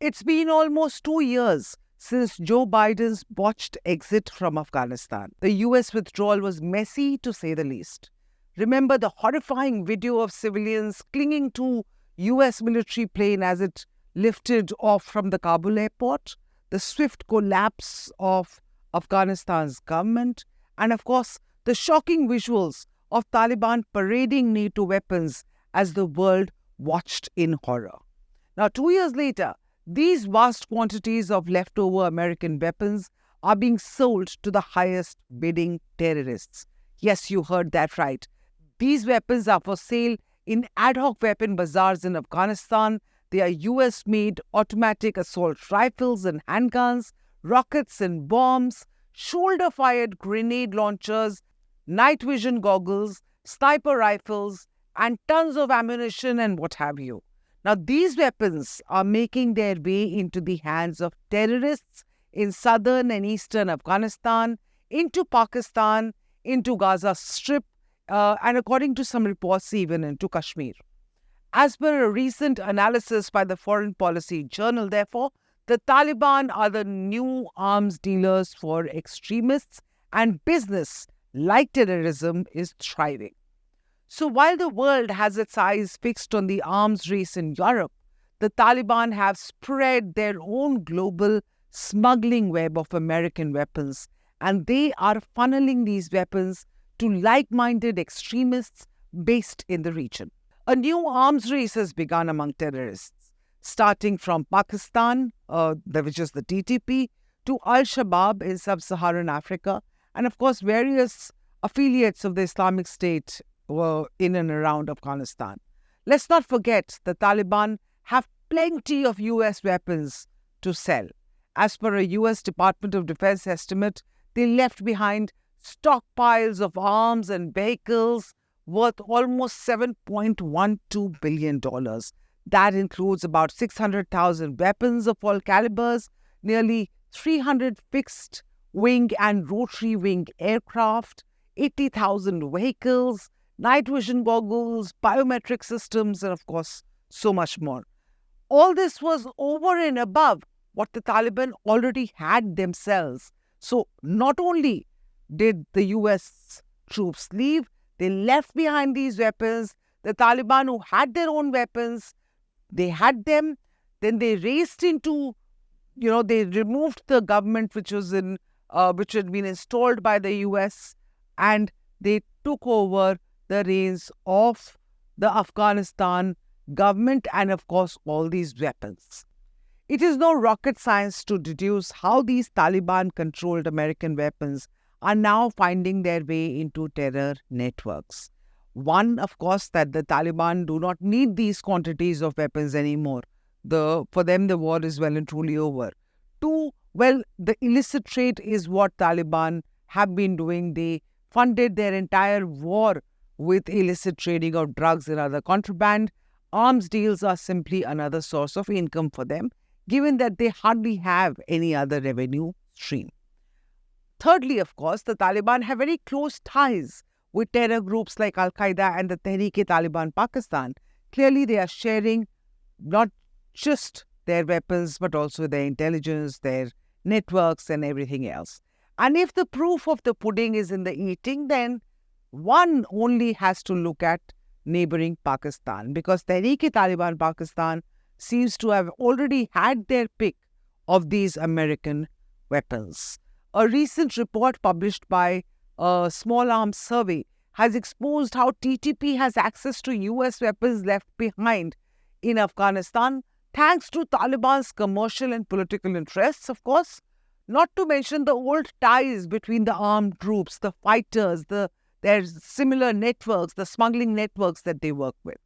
It's been almost 2 years since Joe Biden's botched exit from Afghanistan. The US withdrawal was messy, to say the least. Remember the horrifying video of civilians clinging to US military plane as it lifted off from the Kabul airport, the swift collapse of Afghanistan's government, and of course, the shocking visuals of Taliban parading NATO weapons as the world watched in horror. Now, 2 years later, these vast quantities of leftover American weapons are being sold to the highest bidding terrorists. Yes, you heard that right. These weapons are for sale in ad hoc weapon bazaars in Afghanistan. They are US-made automatic assault rifles and handguns, rockets and bombs, shoulder-fired grenade launchers, night vision goggles, sniper rifles, and tons of ammunition and what have you. Now, these weapons are making their way into the hands of terrorists in southern and eastern Afghanistan, into Pakistan, into Gaza Strip, and according to some reports, even into Kashmir. As per a recent analysis by the Foreign Policy Journal, therefore, the Taliban are the new arms dealers for extremists, and business, like terrorism, is thriving. So while the world has its eyes fixed on the arms race in Europe, the Taliban have spread their own global smuggling web of American weapons, and they are funneling these weapons to like-minded extremists based in the region. A new arms race has begun among terrorists, starting from Pakistan, which is the TTP, to Al-Shabaab in sub-Saharan Africa, and of course various affiliates of the Islamic State were in and around Afghanistan. Let's not forget the Taliban have plenty of US weapons to sell. As per a US Department of Defense estimate, they left behind stockpiles of arms and vehicles worth almost $7.12 billion. That includes about 600,000 weapons of all calibers, nearly 300 fixed-wing and rotary-wing aircraft, 80,000 vehicles, night vision goggles, biometric systems, and of course, so much more. All this was over and above what the Taliban already had themselves. So not only did the US troops leave, they left behind these weapons. The Taliban, who had their own weapons, they had them. Then they raced into, they removed the government which had been installed by the US, and they took over the reins of the Afghanistan government and, of course, all these weapons. It is no rocket science to deduce how these Taliban-controlled American weapons are now finding their way into terror networks. One, of course, that the Taliban do not need these quantities of weapons anymore. For them, the war is well and truly over. Two, well, the illicit trade is what Taliban have been doing. They funded their entire war with illicit trading of drugs and other contraband. Arms deals are simply another source of income for them, given that they hardly have any other revenue stream. Thirdly, of course, the Taliban have very close ties with terror groups like Al-Qaeda and the Tehreek-e-Taliban Pakistan. Clearly, they are sharing not just their weapons, but also their intelligence, their networks, and everything else. And if the proof of the pudding is in the eating, then one only has to look at neighboring Pakistan, because Tehreek-e-Taliban Pakistan seems to have already had their pick of these American weapons. A recent report published by a small arms survey has exposed how TTP has access to US weapons left behind in Afghanistan, thanks to Taliban's commercial and political interests, of course, not to mention the old ties between the armed groups, the fighters, their similar networks, the smuggling networks that they work with.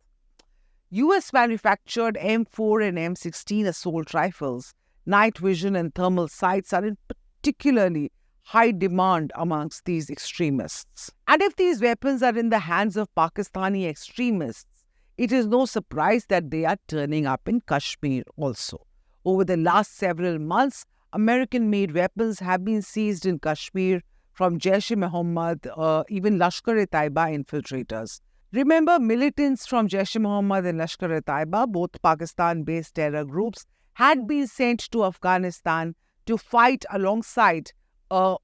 US-manufactured M4 and M16 assault rifles, night vision and thermal sights are in particularly high demand amongst these extremists. And if these weapons are in the hands of Pakistani extremists, it is no surprise that they are turning up in Kashmir also. Over the last several months, American-made weapons have been seized in Kashmir from Jaish-e-Mohammed, even Lashkar-e-Taiba infiltrators. Remember, militants from Jaish-e-Mohammed and Lashkar-e-Taiba, both Pakistan-based terror groups, had been sent to Afghanistan to fight alongside,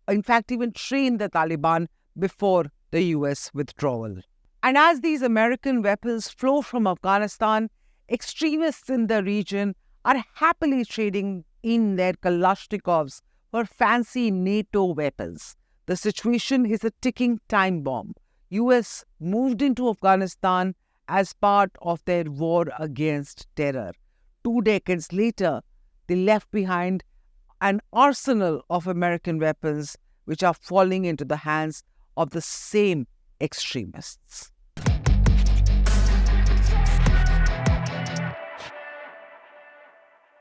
in fact, even train the Taliban before the US withdrawal. And as these American weapons flow from Afghanistan, extremists in the region are happily trading in their Kalashnikovs for fancy NATO weapons. The situation is a ticking time bomb. US moved into Afghanistan as part of their war against terror. 2 decades later, they left behind an arsenal of American weapons which are falling into the hands of the same extremists.